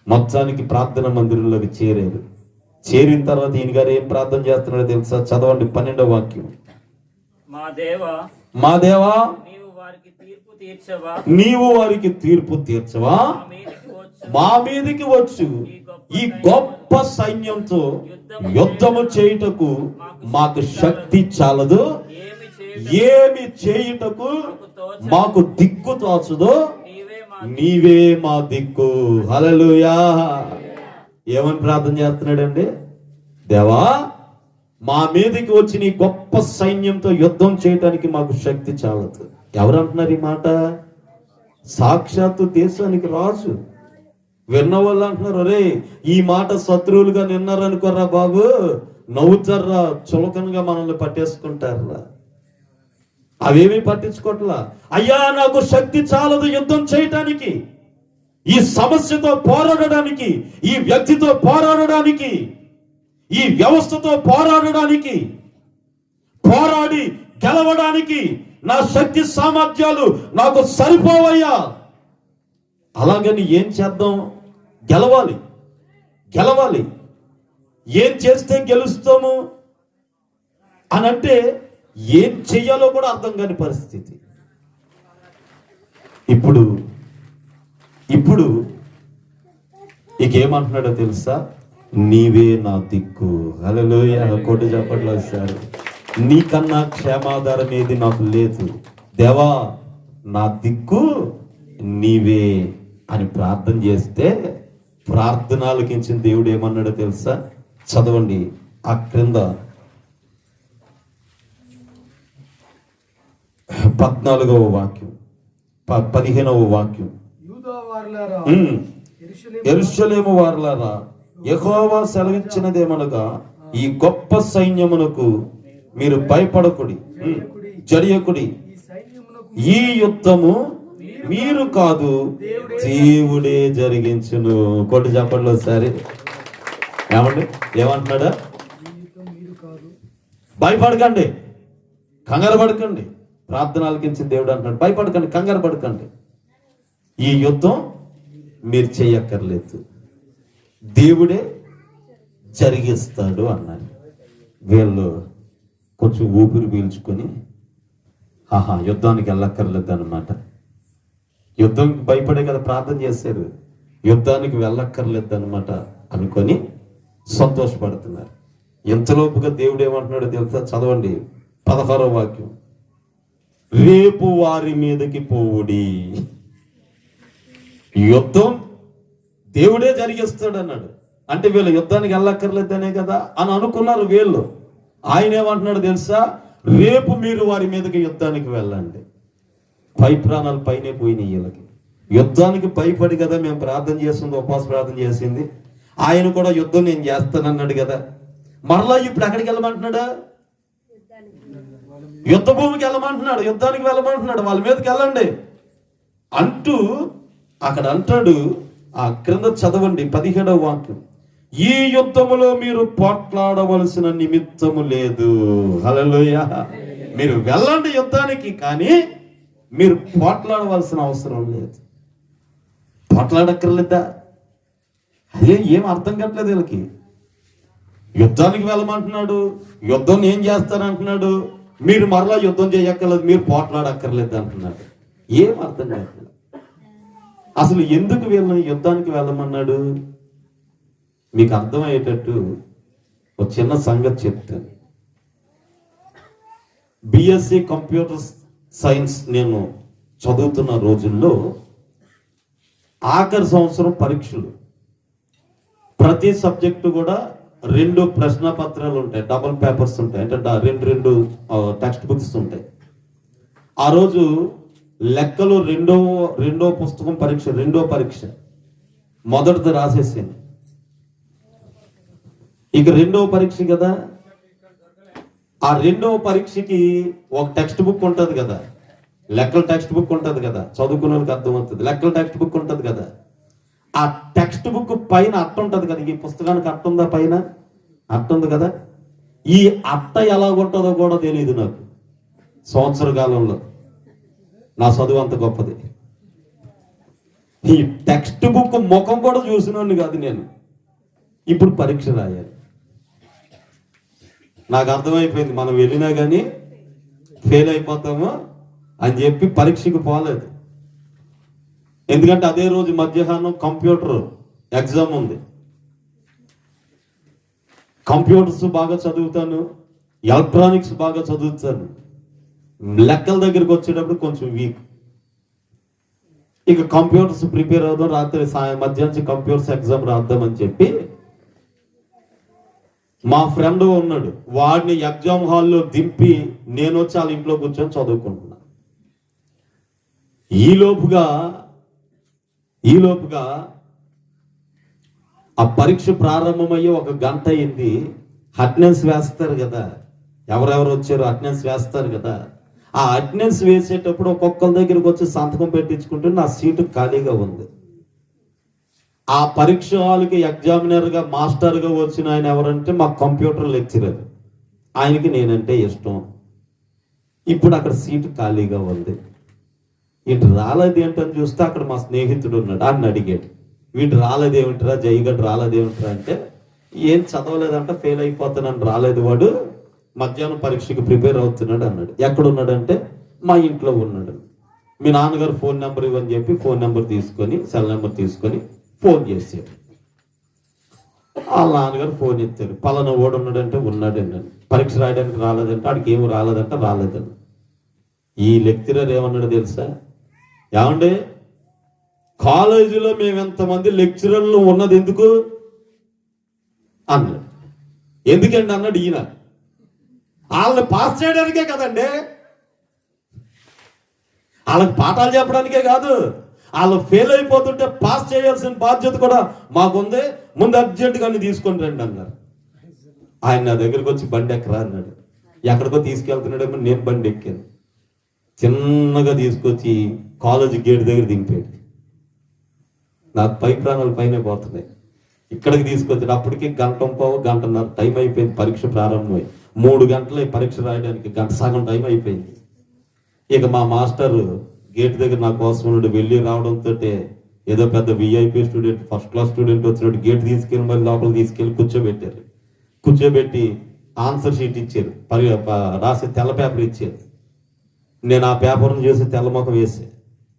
మొత్తానికి ప్రార్థన మందిరంలోకి చేరారు. చేరిన తర్వాత ఈయన గారు ఏం ప్రార్థన చేస్తున్నాడో తెలుసా? చదవండి 12వ వాక్యం. మా దేవా నీవు వారికి తీర్పు తీర్చవా, మా మీదికి వచ్చు ఈ గొప్ప సైన్యంతో యుద్ధము చేయుటకు మాకు శక్తి చాలదు, ఏమి చేయుటకు మాకు దిక్కు తోచదో, నీవే మా దిక్కు. హల్లెలూయా. ఏమని ప్రార్థన చేస్తున్నాడండి? దేవా మా మీదకి వచ్చిన ఈ గొప్ప సైన్యంతో యుద్ధం చేయడానికి మాకు శక్తి చాలదు. ఎవరు అంటున్నారు ఈ మాట? సాక్షాత్తు దేశానికి రాజు. విన్న వాళ్ళు అంటున్నారు, అరే ఈ మాట శత్రువులుగా నిన్నారనుకోర్రా బాబు, నవ్వుతారా, చులకనగా మనల్ని పట్టేసుకుంటారా. అవేమీ పట్టించుకోవట్లా. అయ్యా నాకు శక్తి చాలదు యుద్ధం చేయటానికి, ఈ సమస్యతో పోరాడడానికి, ఈ వ్యక్తితో పోరాడడానికి, ఈ వ్యవస్థతో పోరాడడానికి, పోరాడి గెలవడానికి నా శక్తి సామర్థ్యాలు నాకు సరిపోవయ్యా. అలాగని ఏం చేద్దాం? గెలవాలి. ఏం చేస్తే గెలుస్తాము అని అంటే ఏం చెయ్యాలో కూడా అర్థం కాని పరిస్థితి. ఇప్పుడు ఇకేమంటున్నాడో తెలుసా? నీవే నా దిక్కు. హల్లెలూయా. కోటి చప్పట్లు వేశారు. నీకన్నా క్షేమాధారం ఏది నాకు లేదు దేవా, నా దిక్కు నీవే అని ప్రార్థన చేస్తే ప్రార్థనలకించిన దేవుడు ఏమన్నాడో తెలుసా? చదవండి ఆ క్రింద 14వ వాక్యం, 15వ వాక్యం. యెరూషలేము వారలారా, యెహోవా సెలవిచ్చినదేమనగా ఈ గొప్ప సైన్యమునకు మీరు భయపడకుడి, జడియకుడి. ఈ యుద్ధము మీరు కాదు, దేవుడే జరిగించును. కొట్టి చెప్పండి ఒకసారి. ఏమంటున్నాడా? భయపడకండి, కంగారు పడకండి. ప్రార్థనలకించిన దేవుడు అంటున్నాడు, భయపడకండి, కంగారు పడకండి. ఈ యుద్ధం మీరు చెయ్యక్కర్లేదు, దేవుడే జరిగిస్తాడు అన్నాడు. వీళ్ళు కొంచెం ఊపిరి పీల్చుకొని యుద్ధానికి వెళ్ళక్కర్లేదు అన్నమాట. యుద్ధానికి భయపడే కదా ప్రార్థన చేశారు, యుద్ధానికి వెళ్ళక్కర్లేదు అనమాట అనుకొని సంతోషపడుతున్నారు. ఎంతలోపుగా దేవుడు ఏమంటున్నాడో తెలుసా? చదవండి 16వ వాక్యం. రేపు వారి మీదకి పోవుడి. యుద్ధం దేవుడే జరిగిస్తాడు అన్నాడు. అంటే వీళ్ళు యుద్ధానికి వెళ్ళక్కర్లేదనే కదా అని అనుకున్నారు వీళ్ళు. ఆయన ఏమంటున్నాడు తెలుసా? రేపు మీరు వారి మీదకి యుద్ధానికి వెళ్ళండి. పై ప్రాణాలు పైనే పోయినాయి వీళ్ళకి. యుద్ధానికి భయపడి కదా మేము ప్రార్థన చేస్తుంది, ఉపవాస ప్రార్థన చేసింది. ఆయన కూడా యుద్ధం నేను చేస్తానన్నాడు కదా. మరలా ఇప్పుడు ఎక్కడికి వెళ్ళమంటున్నాడా? యుద్ధ భూమికి వెళ్ళమంటున్నాడు, యుద్ధానికి వెళ్ళమంటున్నాడు. వాళ్ళ మీదకి వెళ్ళండి అంటూ అక్కడ అంటాడు. ఆ క్రింద చదవండి 17వ వాక్యం. ఈ యుద్ధములో మీరు పోట్లాడవలసిన నిమిత్తము లేదు. హల్లెలూయా. మీరు వెళ్ళండి యుద్ధానికి, కానీ మీరు పోట్లాడవలసిన అవసరం లేదు. పోట్లాడక్కర్లేదా? అదే ఏం అర్థం కావట్లేదు వీళ్ళకి. యుద్ధానికి వెళ్ళమంటున్నాడు, యుద్ధం ఏం చేస్తానంటున్నాడు, మీరు మరలా యుద్ధం చేయక్కర్లేదు, మీరు పోట్లాడక్కర్లేదు అంటున్నాడు. ఏం అర్థం కావట్లేదు అసలు. ఎందుకు వీళ్ళని యుద్ధానికి వెళ్ళమన్నాడు? మీకు అర్థమయ్యేటట్టు ఒక చిన్న సంగతి చెప్తాను. బిఎస్సి కంప్యూటర్ సైన్స్ నేను చదువుతున్న రోజుల్లో ఆఖరి సంవత్సరం పరీక్షలు, ప్రతి సబ్జెక్టు కూడా 2 ప్రశ్న పత్రాలు ఉంటాయి, డబుల్ పేపర్స్ ఉంటాయి, అంటే 2 టెక్స్ట్ బుక్స్ ఉంటాయి. ఆ రోజు లెక్కలు రెండో పుస్తకం పరీక్ష, రెండో పరీక్ష. మొదటిది రాసేసాను, ఇక రెండవ పరీక్ష కదా. ఆ రెండవ పరీక్షకి ఒక టెక్స్ట్ బుక్ ఉంటుంది కదా, లెక్కల టెక్స్ట్ బుక్ ఉంటుంది కదా, చదువుకునే వాళ్ళకి అర్థమవుతుంది. లెక్కల టెక్స్ట్ బుక్ ఉంటుంది కదా, ఆ టెక్స్ట్ బుక్ పైన అట్ట ఉంటుంది కదా. ఈ పుస్తకానికి అట్ట ఉందా? పైన అట్ట ఉంది కదా. ఈ అట్ట ఎలా ఉంటుందో కూడా తెలియదు నాకు. సంవత్సర కాలంలో నా చదువు అంత గొప్పది. ఈ టెక్స్ట్ బుక్ ముఖం కూడా చూసినాను కాదు నేను. ఇప్పుడు పరీక్ష రాయాలి. నాకు అర్థమైపోయింది మనం వెళ్ళినా కానీ ఫెయిల్ అయిపోతాము అని చెప్పి పరీక్షకు పోలేదు. ఎందుకంటే అదే రోజు మధ్యాహ్నం కంప్యూటర్ ఎగ్జామ్ ఉంది. కంప్యూటర్స్ బాగా చదువుతాను, ఎలక్ట్రానిక్స్ బాగా చదువుతాను. లెక్కల దగ్గరికి వచ్చేటప్పుడు కొంచెం వీక్. ఇక కంప్యూటర్స్ ప్రిపేర్ అవుదాం, రాత్రి మధ్యాహ్నం కంప్యూటర్స్ ఎగ్జామ్ రాద్దామని చెప్పి మా ఫ్రెండ్ ఉన్నాడు, వాడిని ఎగ్జామ్ హాల్లో దింపి నేను వచ్చి వాళ్ళ ఇంట్లో కూర్చొని చదువుకుంటున్నా. ఈలోపుగా ఆ పరీక్ష ప్రారంభమయ్యి 1 గంట అయింది. అటెండెన్స్ వేస్తారు కదా, ఎవరెవరు వచ్చారో అటెండెన్స్ వేస్తారు కదా. ఆ అటెండెన్స్ వేసేటప్పుడు ఒక్కొక్కరి దగ్గరికి వచ్చి సంతకం పెట్టించుకుంటే నా సీటు ఖాళీగా ఉంది. ఆ పరీక్ష హాల్కి ఎగ్జామినర్గా మాస్టర్గా వచ్చిన ఆయన ఎవరంటే మా కంప్యూటర్ లెక్చరర్. ఆయనకి నేనంటే ఇష్టం. ఇప్పుడు అక్కడ సీటు ఖాళీగా ఉంది. ఇటు రాలేదు ఏంటని చూస్తే అక్కడ మా స్నేహితుడు ఉన్నాడు. ఆయన అడిగాడు, వీడు రాలేదేమిట్రా, జైగడ్ రాలేదేమిట్రా అంటే, ఏం చదవలేదంట, ఫెయిల్ అయిపోతానని రాలేదు వాడు, మధ్యాహ్నం పరీక్షకు ప్రిపేర్ అవుతున్నాడు అన్నాడు. ఎక్కడున్నాడంటే మా ఇంట్లో ఉన్నాడు. మీ నాన్నగారు ఫోన్ నెంబర్ ఇవ్వని చెప్పి ఫోన్ నెంబర్ తీసుకొని, సెల్ నెంబర్ తీసుకొని ఫోన్ చేశాడు. వాళ్ళ నాన్నగారు ఫోన్ ఎత్తారు. పలానా ఓడు ఉన్నాడంటే ఉన్నాడండి. పరీక్ష రాయడానికి రాలేదంటే ఆడికి ఏమి రాలేదంట, రాలేదండి. ఈ లెక్చరర్ ఏమన్నాడు తెలుసా? ఏమండి, కాలేజీలో మేము ఎంతమంది లెక్చరర్లు ఉన్నది ఎందుకు అన్నాడు. ఎందుకండి అన్నాడు ఈయన. వాళ్ళని పాస్ చేయడానికే కదండి, వాళ్ళకి పాఠాలు చెప్పడానికే కాదు. వాళ్ళు ఫెయిల్ అయిపోతుంటే పాస్ చేయాల్సిన బాధ్యత కూడా మాకుంది. ముందు అర్జెంటుగా తీసుకొని రండి అన్నారు. ఆయన నా దగ్గరకు వచ్చి బండి ఎక్కరా అన్నాడు. ఎక్కడికో తీసుకెళ్తున్నాడేమో. నేను బండి ఎక్కాను. చిన్నగా తీసుకొచ్చి కాలేజీ గేట్ దగ్గర దింపాడు. నాకు పై ప్రాణాలు పైన పోతున్నాయి. ఇక్కడికి తీసుకొచ్చాడు. అప్పటికి గంటన్నర టైం అయిపోయింది. పరీక్ష ప్రారంభమై 3 గంటలు పరీక్ష రాయడానికి గంట సగం టైం అయిపోయింది. ఇక మా మాస్టర్ గేట్ దగ్గర నా కోసం నుండి వెళ్ళి రావడంతో ఏదో పెద్ద VIP student, first class student వచ్చినట్టు గేట్ తీసుకెళ్ళి మళ్ళీ లోపల తీసుకెళ్ళి కూర్చోబెట్టారు. కూర్చోబెట్టి ఆన్సర్ షీట్ ఇచ్చారు, రాసి తెల్ల పేపర్ ఇచ్చారు. నేను ఆ పేపర్ను చేసి తెల్ల ముఖం వేసి,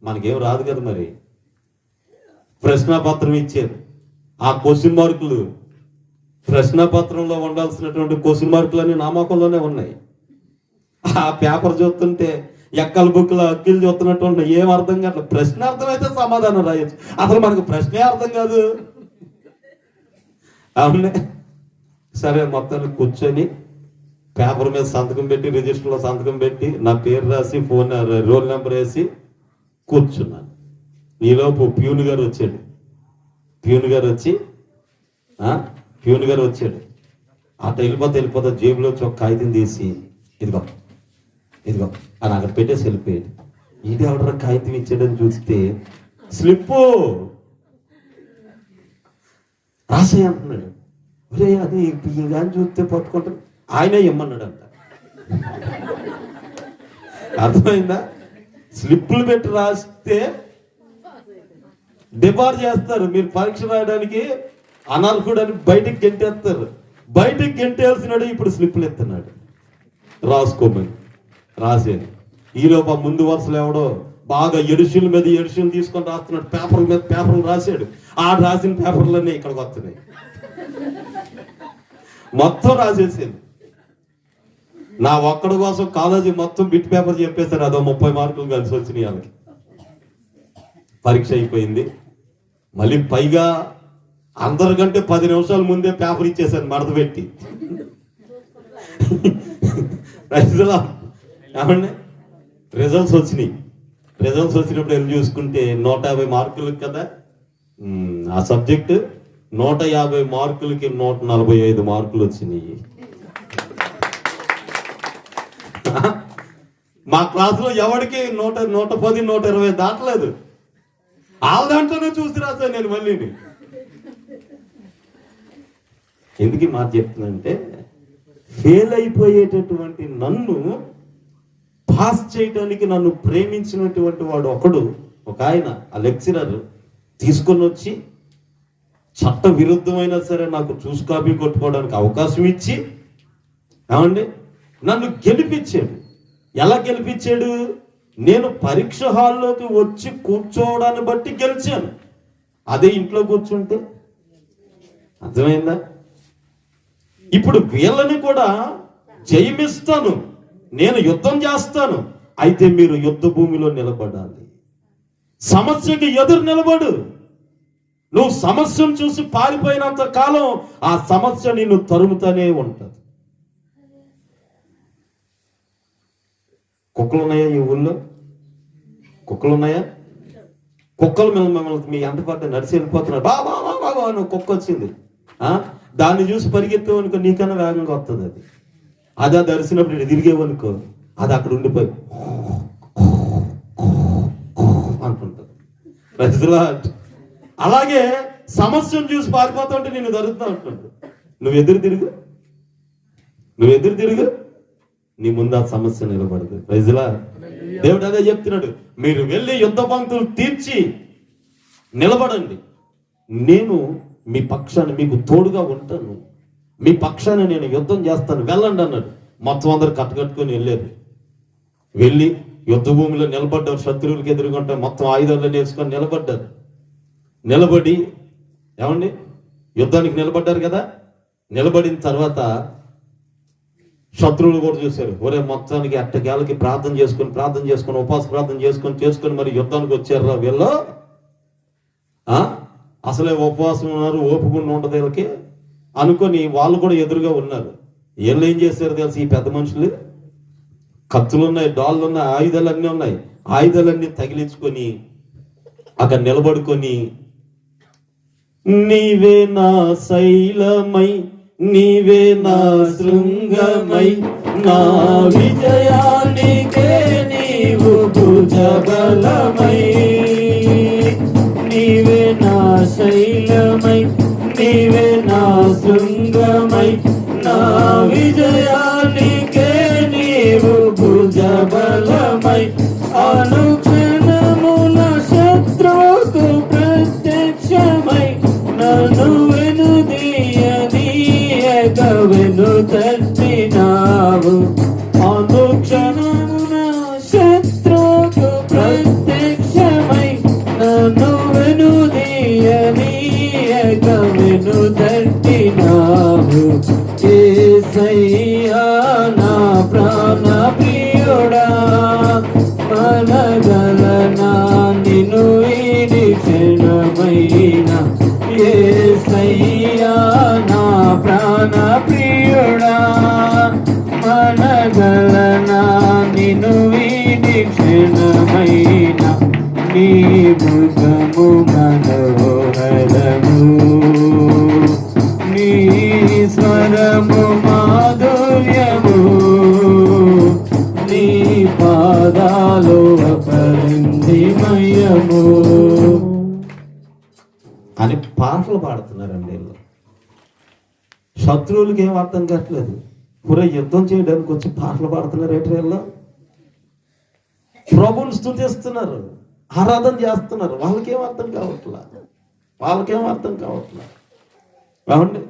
మనకేం రాదు కదా మరి. ప్రశ్నాపత్రం ఇచ్చారు. ఆ క్వశ్చన్ మార్కులు, ప్రశ్నాపత్రంలో ఉండాల్సినటువంటి క్వశ్చన్ మార్కులన్నీ నా ముఖంలోనే ఉన్నాయి. ఆ పేపర్ చూస్తుంటే ఎక్కల బుక్లో అక్కిలు చూస్తున్నట్టు ఉన్నాయి. ఏం అర్థం కాదు. ప్రశ్న అర్థమైతే సమాధానం రాయొచ్చు, అసలు మనకు ప్రశ్నే అర్థం కాదు. అవునే సరే, మొత్తాన్ని కూర్చొని పేపర్ మీద సంతకం పెట్టి, రిజిస్టర్లో సంతకం పెట్టి, నా పేరు రాసి, ఫోన్ రోల్ నెంబర్ వేసి కూర్చున్నాను. ఈలోపు ప్యూన్ గారు వచ్చాడు. ప్యూన్ గారు వచ్చాడు. అటు వెళ్ళిపోతే జేబులో ఒక కాగితం తీసి, ఇదిగో అని అక్కడ పెట్టేసి వెళ్ళిపోయాడు. ఇది ఎవడరా కాగితం ఇచ్చాడని చూస్తే స్లిప్పు రాసే అంటున్నాడు. ఒరే, అది కానీ చూస్తే పట్టుకుంటాడు. ఆయనే ఇమ్మన్నాడు అంట. అర్థమైందా? స్లిప్పులు పెట్టి రాస్తే డిబార్ చేస్తారు. మీరు పరీక్ష రాయడానికి అనర్హుడని బయటికి గెంటేస్తారు. బయటికి గెంటేయాల్సినాడు. ఇప్పుడు స్లిప్పులు ఎత్తున్నాడు, రాసుకోమని రాసేది. ఈలోపు ముందు వరుసలు ఎవడో బాగా ఎడుషుల మీద ఎడుషులు తీసుకొని రాస్తున్నాడు. పేపర్ల మీద పేపర్లు రాశాడు. ఆ రాసిన పేపర్లన్నీ ఇక్కడికి వస్తున్నాయి. మొత్తం రాసేసాడు. నా ఒక్కడి కోసం కాలేజీ మొత్తం బిట్ పేపర్ చెప్పేశారు. అదో 30 మార్కులు కలిసి వచ్చినాయి వాళ్ళకి. పరీక్ష అయిపోయింది. మళ్ళీ పైగా అందరికంటే 10 నిమిషాల ముందే పేపర్ ఇచ్చేసాను మడత పెట్టి. ఏమండి, రిజల్ట్స్ వచ్చినప్పుడు వెళ్ళి చూసుకుంటే 150 మార్కులకి కదా ఆ సబ్జెక్ట్, 150 మార్కులకి 145 మార్కులు వచ్చినాయి. మా క్లాసులో ఎవరికి 110, 120 దాటలేదు. వాళ్ళ దాంట్లోనే చూసి రాశాను నేను మళ్ళీ. ఎందుకు ఈ మాట చెప్తుందంటే, ఫెయిల్ అయిపోయేటటువంటి నన్ను పాస్ చేయడానికి నన్ను ప్రేమించినటువంటి వాడు ఒక ఆయన, ఆ లెక్చరర్ తీసుకొని వచ్చి చట్ట విరుద్ధమైనా సరే నాకు చూసి కాపీ కొట్టుకోవడానికి అవకాశం ఇచ్చి, ఏమండి, నన్ను గెలిపించాడు. ఎలా గెలిపించాడు? నేను పరీక్ష హాల్లోకి వచ్చి కూర్చోవడాన్ని బట్టి గెలిచాను. అదే ఇంట్లో కూర్చుంటే అర్థమైందా? ఇప్పుడు వీళ్ళని కూడా జయమిస్తాను, నేను యుద్ధం చేస్తాను. అయితే మీరు యుద్ధ భూమిలో నిలబడాలి. సమస్యకి ఎదురు నిలబడు. నువ్వు సమస్యను చూసి పారిపోయినంత కాలం ఆ సమస్య నిన్ను తరుముతూనే ఉంటుంది. కుక్కలు ఉన్నాయా ఈ ఊళ్ళో? కుక్కలు ఉన్నాయా? కుక్కలు మిమ్మల్ని మీ అంత పడితే నడిచి వెళ్ళిపోతున్నాడు. బాబా బాబా నువ్వు కుక్క వచ్చింది, దాన్ని చూసి పరిగెత్తేవనుకో నీకన్నా వేగంగా వస్తుంది. అది దర్శనప్పుడు తిరిగేవనుకో అది అక్కడ ఉండిపోయి అంటుంటుంది. అలాగే సమస్యను చూసి పారిపోతుంటే నేను జరుగుతూ ఉంటుంది. నువ్వు ఎదురు తిరుగు, నీ ముందు ఆ సమస్య నిలబడదు. రైజులా దేవుడు అదే చెప్తున్నాడు, మీరు వెళ్ళి యుద్ధ పంక్తులు తీర్చి నిలబడండి, నేను మీ పక్షాన్ని మీకు తోడుగా ఉంటాను, మీ పక్షాన్ని నేను యుద్ధం చేస్తాను, వెళ్ళండి అన్నాడు. మొత్తం అందరు కట్టుకొని వెళ్ళారు. వెళ్ళి యుద్ధ భూమిలో నిలబడ్డారు. శత్రువులకి ఎదురుకుంటే మొత్తం ఆయుధాలు నేర్చుకొని నిలబడ్డారు. నిలబడి ఏమండి యుద్ధానికి నిలబడ్డారు కదా. నిలబడిన తర్వాత శత్రువులు కూడా చూశారు. ఒరే మొత్తానికి అట్టకేళ్ళకి ప్రార్థన చేసుకొని ఉపవాస ప్రార్థన చేసుకొని మరి యుద్ధానికి వచ్చారా వీళ్ళు? అసలే ఉపవాసం ఉన్నారు, ఓపుకుండా ఉండదు వీళ్ళకి అనుకొని వాళ్ళు కూడా ఎదురుగా ఉన్నారు. వీళ్ళు ఏం చేశారు తెలుసు? ఈ పెద్ద మనుషులు కత్తులు ఉన్నాయి, డాళ్ళు ఉన్నాయి, ఆయుధాలన్నీ ఉన్నాయి. ఆయుధాలన్నీ తగిలించుకొని అక్కడ నిలబడుకొని, నీవే నా శైలమై, నీవే నా శృంగమై, నా విజయానికే నీవు భుజబలమై, నీవే నా శైలమై, నీవే నా శృంగమై, నా విజయానికే నీవు భుజబలమై, అనుక్షణముల శత్రువుకు ప్రత్యక్షమై, నన్ను వెను తట్టినావు, అనుక్షణమున శత్రువుకు ప్రత్యక్షమై, నన్ను వెను తట్టినావు. యేసయ్యా నా ప్రాణ ప్రియుడా, మనగలనా నిన్ను వీడి క్షణమైనా. యేసయ్యా నా ప్రాణ ప్రియుడా, మనగలనా నిన్ను వీడి క్షణమైనా. నీ ముఖము మనోహరము, నీ స్వరము మాధుర్యము, నీ పాదాలు అపరిందిమయము అని పాటలు పాడుతున్నారండి వీళ్ళు. శత్రువులకి ఏం అర్థం కావట్లేదు. పుర యుద్ధం చేయడానికి వచ్చి పాటలు పాడుతున్నారు. ఏంటి వీళ్ళు? ప్రభువుని స్తుతిస్తున్నారు, ఆరాధన చేస్తున్నారు. వాళ్ళకేం అర్థం కావట్లా. ఏమండి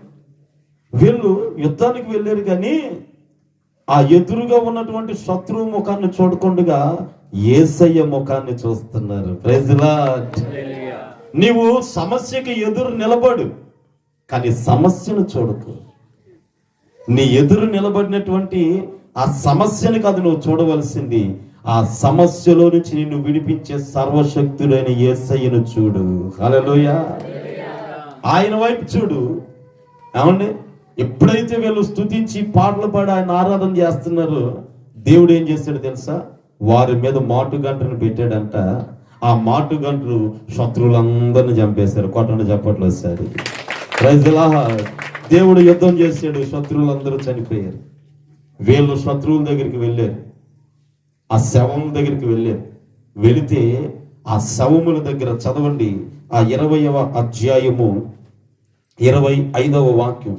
వీళ్ళు యుద్ధానికి వెళ్ళారు కానీ ఆ ఎదురుగా ఉన్నటువంటి శత్రువు ముఖాన్ని చూడకుండా యేసయ్య ముఖాన్ని చూస్తున్నారు. Praise the Lord. నీవు సమస్యకి ఎదురు నిలబడు, కానీ సమస్యను చూడకు. నీ ఎదురు నిలబడినటువంటి ఆ సమస్యను కాదు నువ్వు చూడవలసింది, ఆ సమస్యలో నుంచి నిన్ను విడిపించే సర్వశక్తుడైన యేసయ్యను చూడు. హల్లెలూయా. ఆయన వైపు చూడు. ఏమండి ఎప్పుడైతే వీళ్ళు స్తుతించి పాటలు పాడి ఆయన ఆరాధన చేస్తున్నారో దేవుడు ఏం చేశాడు తెలుసా? వారి మీద మాటుగంటను పెట్టాడంట. ఆ మాటుగంటలు శత్రువులందరిని చంపేశారు. కొట్టండి చప్పట్లు వచ్చారు. Praise the Lord. దేవుడు యుద్ధం చేశాడు, శత్రువులందరూ చనిపోయారు. వీళ్ళు శత్రువుల దగ్గరికి వెళ్ళారు, ఆ శవముల దగ్గరికి వెళ్ళారు. వెళితే ఆ శవముల దగ్గర చదవండి, ఆ 20వ అధ్యాయము 25వ వాక్యం.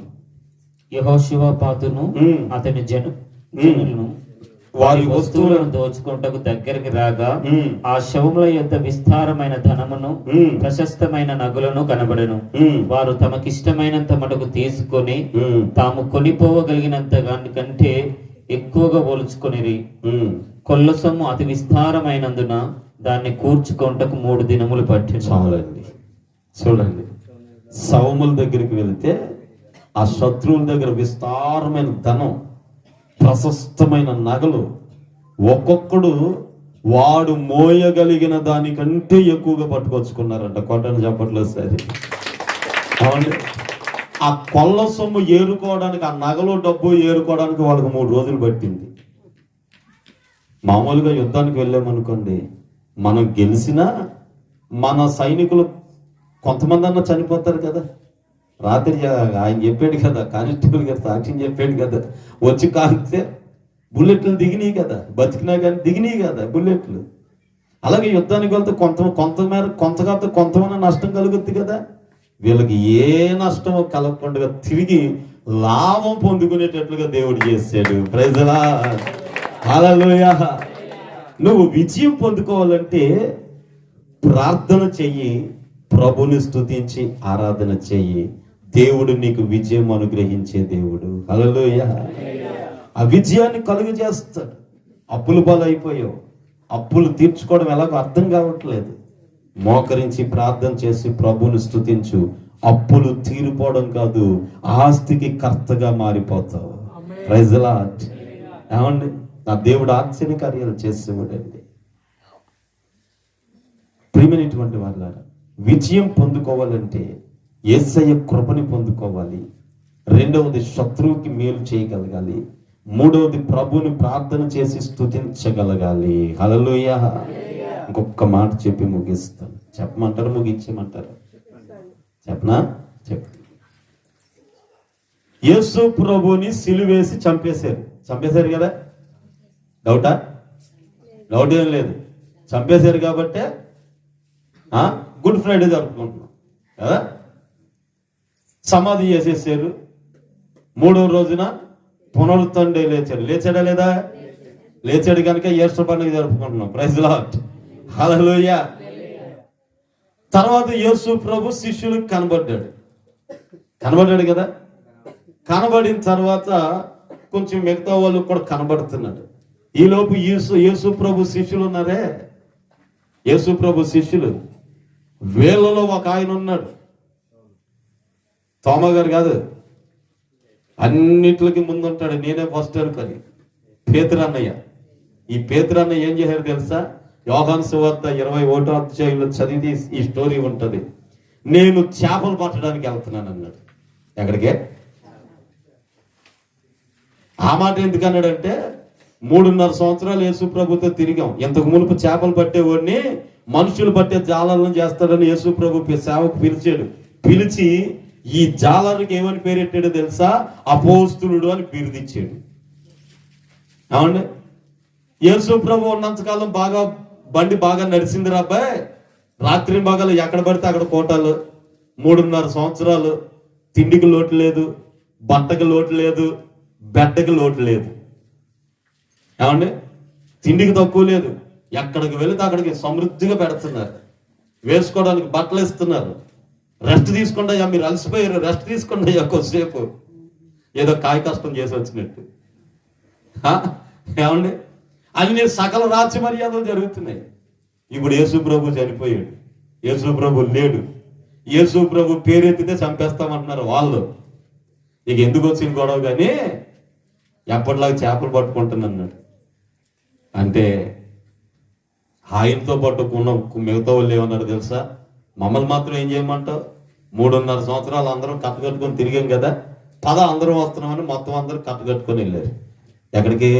యెహోషువ పాతును అతని జనులను వారి వస్తువులను దోచుకుంటకు దగ్గరికి రాగా ఆ శవముల యొద్ద విస్తారమైన ధనమును ప్రశస్తమైన నగులను కనబడెను. వారు తమకిష్టమైనంత మటుకు తీసుకొని తాము కొనిపోవగలిగినంత కంటే ఎక్కువగా పోల్చుకొనిరి. కొల్ల సొమ్ము అతి విస్తారమైనందున దాన్ని కూర్చుకొంటకు 3 దినములు పట్టింది. చాలండి. చూడండి, సౌముల దగ్గరికి వెళితే ఆ శత్రువుల దగ్గర విస్తారమైన ధనం, ప్రశస్తమైన నగలు, ఒక్కొక్కడు వాడు మోయగలిగిన దానికంటే ఎక్కువగా పట్టుకొచ్చుకున్నారంట. కొట్టని చెప్పట్లేదు సరే. అవునండి, ఆ కొల్ల సొమ్ము ఏరుకోవడానికి, ఆ నగలు డబ్బు ఏరుకోవడానికి వాళ్ళకి 3 రోజులు పట్టింది. మామూలుగా యుద్ధానికి వెళ్ళామనుకోండి, మనం గెలిచినా మన సైనికులు కొంతమంది అన్న చనిపోతారు కదా. రాత్రి ఆయన చెప్పాడు కదా, కానిస్టేబుల్ గారు సాక్ష్యం చెప్పాడు కదా, వచ్చి కాల్స్తే బుల్లెట్లు దిగినాయి కదా, బతికినా కానీ దిగినాయి కదా బుల్లెట్లు. అలాగే యుద్ధానికి వెళ్తే కొంతమంది నష్టం కలుగుద్ది కదా. వీళ్ళకి ఏ నష్టమో కలగకుండా తిరిగి లాభం పొందుకునేటట్లుగా దేవుడు చేశాడు. Praise the lord. హల్లెలూయా. నువ్వు విజయం పొందుకోవాలంటే ప్రార్థన చెయ్యి, ప్రభుని స్తుతించి ఆరాధన చెయ్యి. దేవుడు నీకు విజయం అనుగ్రహించే దేవుడు. హల్లెలూయా. ఆ విజయాన్ని కలుగు చేస్తాడు. అప్పులు పాలైపోయావు, అప్పులు తీర్చుకోవడం ఎలాగో అర్థం కావట్లేదు. మోకరించి ప్రార్థన చేసి ప్రభుని స్తుతించు. అప్పులు తీరిపోవడం కాదు, ఆస్తికి కర్తగా మారిపోతావు. Praise the lord. ఏమండి, నా దేవుడు ఆశ్చర్య కార్యాలు చేసేవాడండి. ప్రియమైనటువంటి వాళ్ళారా, విజయం పొందుకోవాలంటే యేసయ్య కృపని పొందుకోవాలి. రెండవది శత్రువుకి మేలు చేయగలగాలి. మూడవది ప్రభుని ప్రార్థన చేసి స్తుతించగలగాలి. హల్లెలూయా. ఇంకొక మాట చెప్పి ముగిస్తాను. చెప్పమంటారు, ముగించమంటారు? చెప్పనా? యేసు ప్రభుని సిలువేసి చంపేశారు కదా. డౌట్ ఏం లేదు. చంపేశారు కాబట్టే గుడ్ ఫ్రైడే జరుపుకుంటున్నాం కదా. సమాధి చేసేసారు. 3వ రోజున పునరుత్థానుడై లేచాడా లేదా? లేచాడు కనుక ఈస్టర్ పండుగ జరుపుకుంటున్నాం. Praise the lord. హల్లెలూయా. తర్వాత యేసు ప్రభు శిష్యులకు కనబడ్డాడు కదా. కనబడిన తర్వాత కొంచెం మిగతా వాళ్ళు కూడా కనబడుతున్నాడు. ఈలోపు యేసు ప్రభు శిష్యులు ఉన్నారే, యేసు ప్రభు శిష్యులు, వీళ్ళలో ఒక ఆయన ఉన్నాడు. తోమా గారు కాదు, అన్నిటికి ముందుంటాడు. నేనే ఫస్ట్ అనుకొని పేతురు అన్నయ్య. ఈ పేతురు అన్నయ్య ఏం చేశారు తెలుసా? యోహాను సువార్త 21వ అధ్యాయంలో చదివితే ఈ స్టోరీ ఉంటది. నేను చేపలు పట్టడానికి వెళ్తున్నాను అన్నాడు. ఎక్కడికే? ఆ మాట ఎందుకు అన్నాడంటే, 3.5 సంవత్సరాలు యేసు ప్రభుతో తిరిగాం. ఇంతకు మునుపు చేపలు పట్టేవాడిని మనుషులు పట్టే జాలాలను చేస్తాడని యేసు ప్రభు సేవకు పిలిచి ఈ జాలరికి ఏమని పేరెట్టాడో తెలుసా? అపోస్తులుడు అని బిరుదిచ్చాడు. అవునండి, యేసు ప్రభు ఉన్నంతకాలం బండి బాగా నడిచింది రాబాయ్. రాత్రి బాగాలు ఎక్కడ పడితే అక్కడ కోటాలు. 3.5 సంవత్సరాలు తిండికి లోటు లేదు, బట్టకి లోటు లేదు, బెడ్డకి లోటు లేదు. ఏమండి, తిండికి తక్కువ లేదు. ఎక్కడికి వెళితే అక్కడికి సమృద్ధిగా పెడుతున్నారు. వేసుకోవడానికి బట్టలు ఇస్తున్నారు. రెస్ట్ తీసుకోండి అయ్యా, మీరు అలసిపోయారు, రెస్ట్ తీసుకోండి అయ్యా కొద్దిసేపు, ఏదో కాయ కష్టం చేసి వచ్చినట్టు. ఏమండి, అన్ని సకల రాజ్య మర్యాదలు జరుగుతున్నాయి. ఇప్పుడు యేసు ప్రభు చనిపోయాడు, యేసు ప్రభు లేడు. యేసు ప్రభు పేరెత్తితే చంపేస్తామంటున్నారు వాళ్ళు. ఇక ఎందుకు వచ్చింది గొడవ కానీ, ఎప్పటిలాగా చేపలు పట్టుకుంటున్నాడు. అంటే ఆయనతో పట్టుకున్న మిగతా వాళ్ళు ఏమన్నారు తెలుసా? మమ్మల్ని మాత్రం ఏం చేయమంటావు? 3.5 సంవత్సరాలు అందరం కట్టుకట్టుకొని తిరిగాం కదా, అందరం వస్తున్నామని మొత్తం అందరూ కట్టుకట్టుకొని వెళ్ళారు. ఎక్కడికి?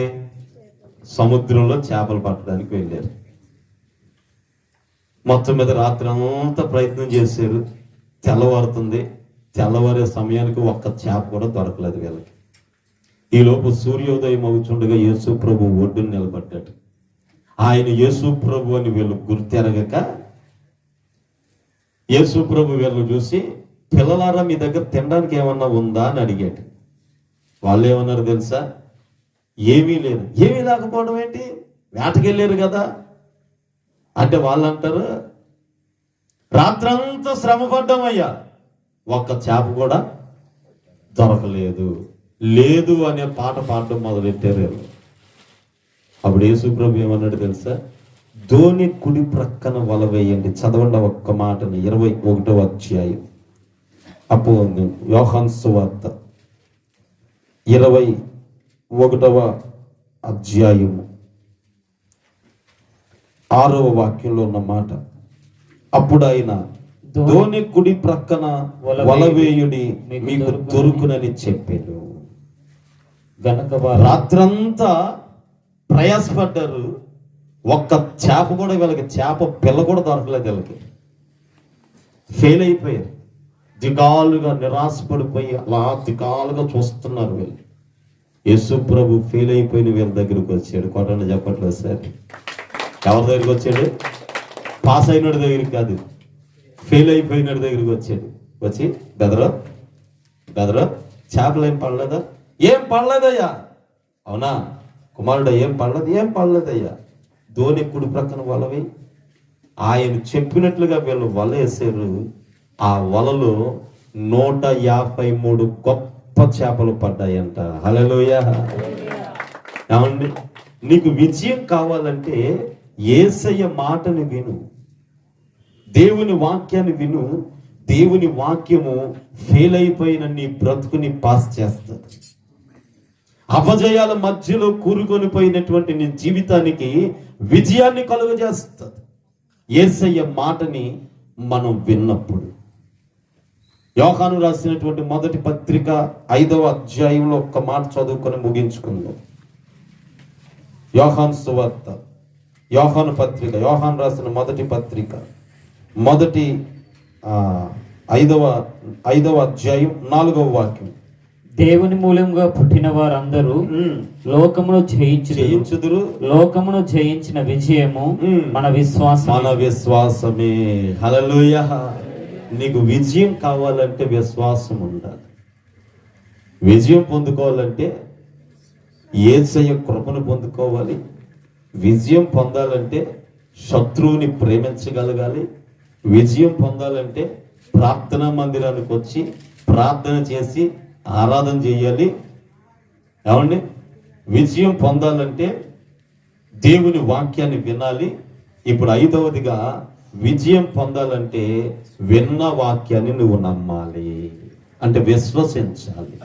సముద్రంలో చేపలు పట్టడానికి వెళ్ళారు. మొత్తం మీద రాత్రి అంతా ప్రయత్నం చేశారు. తెల్లవారుతుంది. తెల్లవారే సమయానికి ఒక్క చేప కూడా దొరకలేదు వీళ్ళకి. ఈలోపు సూర్యోదయం అవుతుండగా యేసు ప్రభు ఒడ్డును నిలబడ్డాడు. ఆయన యేసు ప్రభు అని వీళ్ళు గుర్తెరగక యేసు ప్రభు వీళ్ళని చూసి, పిల్లలారా మీ దగ్గర తినడానికి ఏమన్నా ఉందా అని అడిగాడు. వాళ్ళు ఏమన్నారు తెలుసా? ఏమీ లేదు. ఏమీ లేకపోవడం ఏంటి? వేటకెళ్ళారు కదా అంటే వాళ్ళు అంటారు, రాత్రంతా శ్రమ పడ్డామయ్యా, ఒక్క చేప కూడా దొరకలేదు. లేదు అనే పాట పాడడం మొదలెట్టారు. అప్పుడు యేసుప్రభు ఏమన్నాడు తెలుసా? ధోని కుడి ప్రక్కన వల వేయండి. చదవండి ఒక్క మాటని, 21వ అధ్యాయం. అప్పుడు యోహాను సువార్త 21వ అధ్యాయము 6వ వాక్యంలో ఉన్న మాట. అప్పుడు ఆయన, ధోని కుడి ప్రక్కన వల వేయుడి, మీకు దొరుకునని చెప్పాను. గనక రాత్రంతా ప్రయాసపడ్డారు, ఒక్క చేప కూడా వీళ్ళకి, చేప పిల్ల కూడా దొరకలేదు వీళ్ళకి. ఫెయిల్ అయిపోయారు. దిగాలుగా నిరాశపడిపోయి అలా దిగాలుగా చూస్తున్నారు వీళ్ళు. యేసు ప్రభు ఫెయిల్ అయిపోయిన వీళ్ళ దగ్గరికి వచ్చాడు. కొట్టండి చెప్పట్లేదు సార్. ఎవరి దగ్గరికి వచ్చాడు? పాస్ అయినోడి దగ్గరికి కాదు, ఫెయిల్ అయిపోయినోడి దగ్గరికి వచ్చాడు. వచ్చి, బెదరో చేపలు ఏం పడలేదా? ఏం పడలేదయ్యా. అవునా కుమారుడు, ఏం పడలేదయ్యా. ధోని కుడి ప్రక్కన వలవి. ఆయన చెప్పినట్లుగా వీళ్ళు వల వేసారు. ఆ వలలో 153 గొప్ప చేపలు పడ్డాయంట. హల్లెలూయా. ఏమండి, నీకు విజయం కావాలంటే యేసయ్య మాటని విను, దేవుని వాక్యాన్ని విను. దేవుని వాక్యము ఫెయిల్ అయిపోయిన నీ బ్రతుకుని పాస్ చేస్తుంది. అపజయాల మధ్యలో కూరుకొని పోయినటువంటి నీ జీవితానికి విజయాన్ని కలుగజేస్తుంది యేసయ్య మాటని మనం విన్నప్పుడు. యోహాను రాసినటువంటి మొదటి పత్రిక 5వ అధ్యాయంలో ఒక్క మాట చదువుకొని ముగించుకుందాం. యోహాను సువార్త, యోహాను పత్రిక, యోహాను రాసిన మొదటి పత్రిక, మొదటి 5వ అధ్యాయం 4వ వాక్యం. దేవుని మూలంగా పుట్టిన వారందరూ లోకమును జయించుదురు. లోకమును జయించిన విజయము మన విశ్వాసమే. హల్లెలూయా. నీకు విజయం కావాలంటే విశ్వాసం ఉండాలి. విజయం పొందుకోవాలంటే యేసయ్య కృపను పొందుకోవాలి. విజయం పొందాలంటే శత్రువుని ప్రేమించగలగాలి. విజయం పొందాలంటే ప్రార్థనా మందిరానికి వచ్చి ప్రార్థన చేసి ఆరాధన చేయాలి. ఏమండి, విజయం పొందాలంటే దేవుని వాక్యాన్ని వినాలి. ఇప్పుడు 5వదిగా విజయం పొందాలంటే విన్న వాక్యాన్ని నువ్వు నమ్మాలి, అంటే విశ్వసించాలి.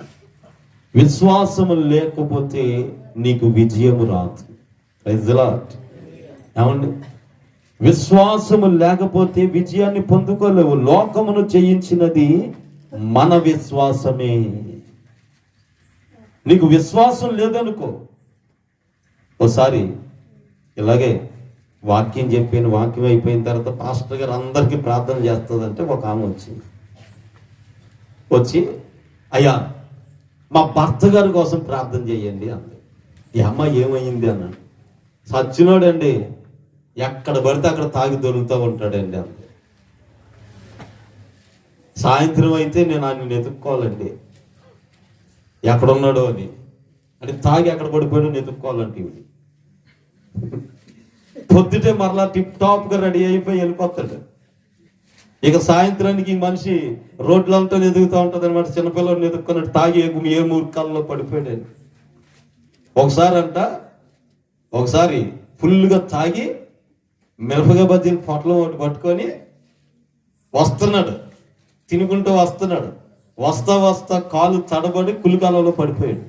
విశ్వాసము లేకపోతే నీకు విజయము రాదు. Praise the lord. ఏమండి, విశ్వాసము లేకపోతే విజయాన్ని పొందుకోలేవు. లోకమును జయించినది మన విశ్వాసమే. నీకు విశ్వాసం లేదనుకో, ఒకసారి ఇలాగే వాక్యం చెప్పిన వాక్యం అయిపోయిన తర్వాత పాస్టర్ గారు అందరికీ ప్రార్థన చేస్తుందంటే ఒక ఆమె వచ్చి అయ్యా మా భర్త గారి కోసం ప్రార్థన చేయండి అంది. ఈ అమ్మాయి ఏమైంది అన్నాడు. సచ్చినోడండి, ఎక్కడ పడితే అక్కడ తాగి దొరుకుతూ ఉంటాడండి అంది. సాయంత్రం అయితే నేను ఆయన వెతుక్కోవాలండి, ఎక్కడున్నాడో అని. అంటే తాగి ఎక్కడ పడిపోయాడో వెతుక్కోవాలంటే ఇవి. పొద్దుటే మరలా టిప్ టాప్ గా రెడీ అయిపోయి వెళ్ళిపోతాడు. ఇక సాయంత్రానికి ఈ మనిషి రోడ్లంతా ఎదుగుతూ ఉంటుంది అనమాట. చిన్నపిల్లలు ఎదుక్కున్నట్టు తాగి ఏ మూర్ఖాల్లో పడిపోయాడు. ఒకసారి ఫుల్గా తాగి మిరపగా బజ్జీలు పొట్లం ఒకటి పట్టుకొని వస్తున్నాడు, తినుకుంటూ వస్తున్నాడు. వస్తా కాలు తడబడి కులికాలంలో పడిపోయాడు.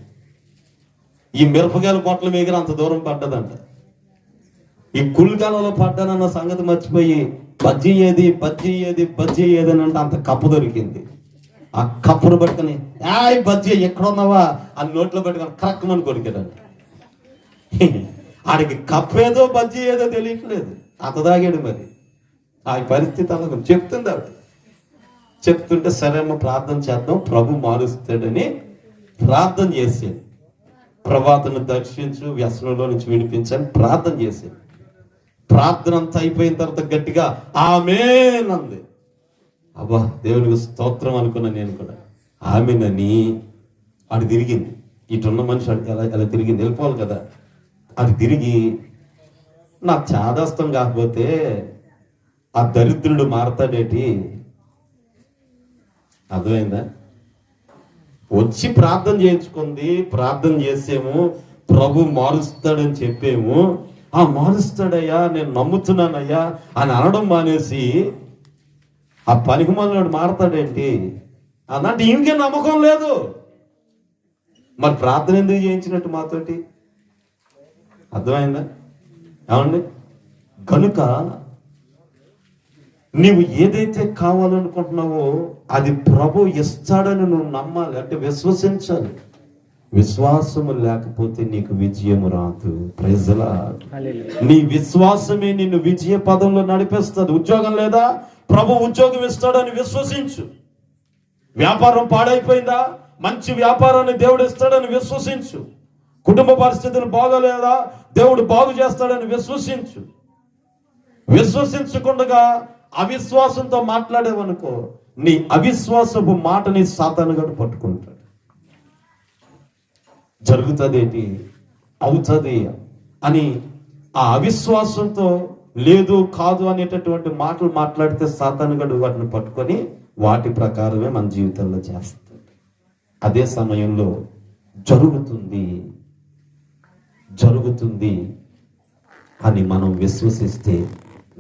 ఈ మిరపకాయల పొట్ల మీద అంత దూరం పడ్డదంట. ఈ కులికాలంలో పడ్డానన్న సంగతి మర్చిపోయి బజ్జీ ఏది అని అంటే అంత కప్పు దొరికింది. ఆ కప్పును పట్టుకొని బజ్జీ ఎక్కడున్నావా అని నోట్లో పెట్టుకొని కరక్కమని కొరికాడంట. ఆడికి కప్పు ఏదో బజ్జీ ఏదో తెలియట్లేదు, అంత తాగాడు. మరి ఆ పరిస్థితి అలా చెప్తుంది ఆవిడ. చెప్తుంటే సరే అమ్మ ప్రార్థన చేద్దాం, ప్రభు మారుస్తాడని ప్రార్థన చేసేది. ప్రభాతను దర్శించు, వ్యసనంలో నుంచి విడిపించని ప్రార్థన చేసేది. ప్రార్థన అంతా అయిపోయిన తర్వాత గట్టిగా ఆమేన్ అంది. అబ్బా దేవునికి స్తోత్రం అనుకున్నా నేను కూడా. ఆమేనని ఆడు తిరిగింది. ఇటున్న మనిషి అలా తిరిగి వెళ్ళిపోవాలి కదా. అది తిరిగి నా చాదస్తం కాకపోతే ఆ దరిద్రుడు మారతాడేటి? అర్థమైందా? వచ్చి ప్రార్థన చేయించుకుంది, ప్రార్థన చేసేము, ప్రభు మారుస్తాడని చెప్పేము. ఆ మారుస్తాడయ్యా, నేను నమ్ముతున్నానయ్యా అని అనడం మానేసి ఆ పనికిమాలినాడు మారతాడేంటి అన్నట్టు ఇంకే నమ్మకం లేదు. మరి ప్రార్థన ఎందుకు చేయించినట్టు మాతోటి? అర్థమైందా? ఏమండి? కనుక నీవు ఏదైతే కావాలనుకుంటున్నావో అది ప్రభు ఇస్తాడని నువ్వు నమ్మాలి, అంటే విశ్వసించాలి. విశ్వాసము లేకపోతే నీకు విజయము రాదు. Praise the Lord. నీ విశ్వాసమే నిన్ను విజయ పదంలో నడిపిస్తుంది. ఉద్యోగం లేదా, ప్రభు ఉద్యోగం ఇస్తాడని విశ్వసించు. వ్యాపారం పాడైపోయిందా, మంచి వ్యాపారాన్ని దేవుడు ఇస్తాడని విశ్వసించు. కుటుంబ పరిస్థితులు బాగోలేదా, దేవుడు బాగు చేస్తాడని విశ్వసించు. విశ్వసించకుండా అవిశ్వాసంతో మాట్లాడేవనుకో, నీ అవిశ్వాసపు మాటని సాతానుగాడు పట్టుకుంటాడు. జరుగుతుంది, అవుతుంది అని ఆ అవిశ్వాసంతో లేదు కాదు అనేటటువంటి మాటలు మాట్లాడితే సాతానుగాడు వాటిని పట్టుకొని వాటి ప్రకారమే మన జీవితంలో చేస్తాడు. అదే సమయంలో జరుగుతుంది అని మనం విశ్వసిస్తే,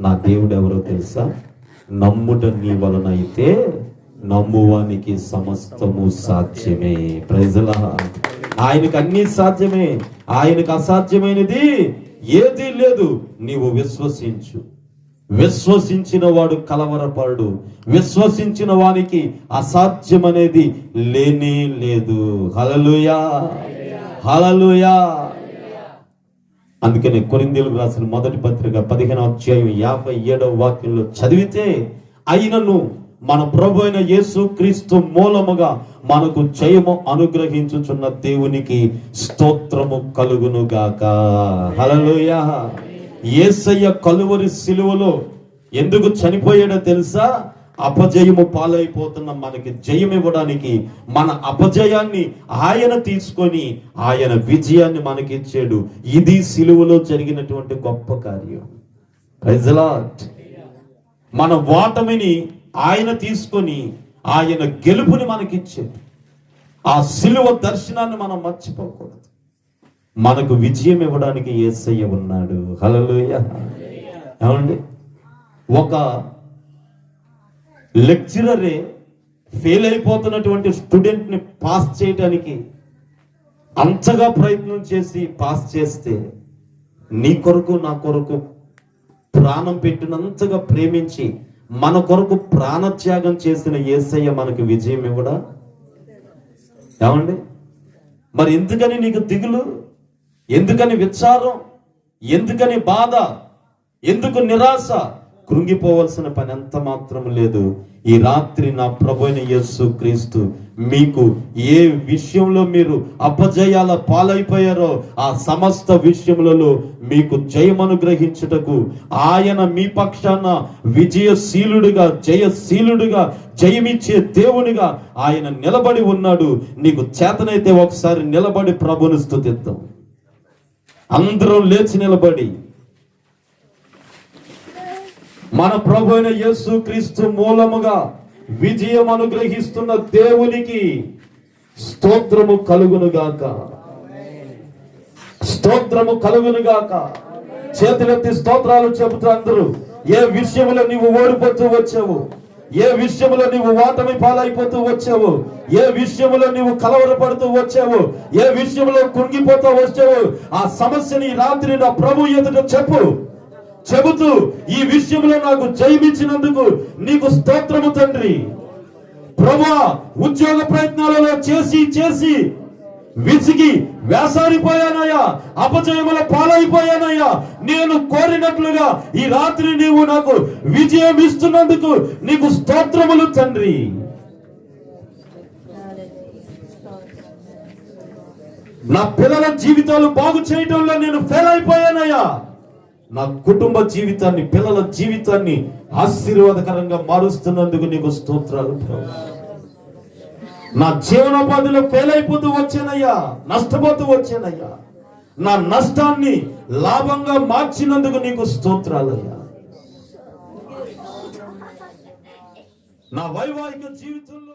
నా దేవుడు ఎవరో తెలుసా? నమ్ముట నీ వలన అయితే నమ్మువానికి సమస్తము సాధ్యమే. Praise the Lord. ఆయనకు అన్ని సాధ్యమే, ఆయనకు అసాధ్యమైనది ఏదీ లేదు. నీవు విశ్వసించు. విశ్వసించిన వాడు కలవరపడు. విశ్వసించిన వానికి అసాధ్యం అనేది లేనే లేదు. హల్లెలూయా, హల్లెలూయా. అందుకని కొరింథీయులకు రాసిన మొదటి పత్రిక 15వ అధ్యాయం 57వ వాక్యంలో చదివితే, అయినను మన ప్రభు అయిన యేసు క్రీస్తు మూలముగా మనకు జయము అనుగ్రహించుచున్న దేవునికి స్తోత్రము కలుగును గాక. హల్లెలూయా. యేసయ్య కలువరి సిలువలో ఎందుకు చనిపోయాడో తెలుసా? అపజయము పాలైపోతున్న మనకి జయం ఇవ్వడానికి. మన అపజయాన్ని ఆయన తీసుకొని ఆయన విజయాన్ని మనకిచ్చాడు. ఇది సిలువలో జరిగినటువంటి గొప్ప కార్యం. Praise the Lord. మన ఓటమిని ఆయన తీసుకొని ఆయన గెలుపుని మనకిచ్చాడు. ఆ సిలువ దర్శనాన్ని మనం మర్చిపోకూడదు. మనకు విజయం ఇవ్వడానికి యేసయ్య ఉన్నాడు. హల్లెలూయా. ఏమండి? ఒక లెక్చరరే ఫెయిల్ అయిపోతున్నటువంటి స్టూడెంట్ని పాస్ చేయడానికి అంతగా ప్రయత్నం చేసి పాస్ చేస్తే, నీ కొరకు నా కొరకు ప్రాణం పెట్టినంతగా ప్రేమించి మన కొరకు ప్రాణత్యాగం చేసిన యేసయ్య మనకు విజయం ఇవ్వడా? ఏమండి? మరి ఎందుకని నీకు దిగులు? ఎందుకని విచారం? ఎందుకని బాధ? ఎందుకు నిరాశ? కృంగిపోవలసిన పని ఎంత మాత్రం లేదు. ఈ రాత్రి నా ప్రభువైన యేసు క్రీస్తు మీకు ఏ విషయంలో మీరు అపజయాల పాలైపోయారో ఆ సమస్త విషయములలో మీకు జయం అనుగ్రహించుటకు ఆయన మీ పక్షాన విజయశీలుడుగా, జయశీలుడుగా, జయమిచ్చే దేవునిగా ఆయన నిలబడి ఉన్నాడు. నీకు చేతనైతే ఒకసారి నిలబడి ప్రభుని స్తుతిద్దాం. అందరం లేచి నిలబడి మన ప్రభు అయిన యేసు క్రీస్తు మూలముగా విజయం అనుగ్రహిస్తున్న దేవునికి స్తోత్రము కలుగునుగాక. స్తోత్రము కలుగునుగాక. చేతులెత్తి స్తోత్రాలు చెబుతూ అందరూ, ఏ విషయంలో నీవు ఓడిపోతూ వచ్చావు, ఏ విషయంలో నీవు ఓటమి పాలైపోతూ వచ్చావు, ఏ విషయంలో నీవు కలవరపడుతూ వచ్చావు, ఏ విషయంలో కృంగిపోతూ వచ్చావు, ఆ సమస్యని రాత్రి నా ప్రభు ఎదుట చెబుతూ ఈ విషయంలో నాకు జయమిచ్చినందుకు నీకు స్తోత్రము తండ్రి. ప్రభువా, ఉద్యోగ ప్రయత్నాలలో చేసి విసిగి వేసారిపోయానయ్యా, అపజయముల పాలైపోయానయ్యా. నేను కోరినట్లుగా ఈ రాత్రి నీవు నాకు విజయం ఇస్తున్నందుకు నీకు స్తోత్రములు తండ్రి. నా పిల్లల జీవితాలు బాగు చేయటంలో నేను ఫెయిల్ అయిపోయానయ్యా. నా కుటుంబ జీవితాన్ని, పిల్లల జీవితాన్ని ఆశీర్వాదకరంగా మారుస్తున్నందుకు నీకు స్తోత్రాలు. నా జీవనోపాధిలో ఫెయిల్ అయిపోతూ వచ్చానయ్యా, నష్టపోతూ వచ్చానయ్యా. నా నష్టాన్ని లాభంగా మార్చినందుకు నీకు స్తోత్రాలయ్యా. నా వైవాహిక జీవితంలో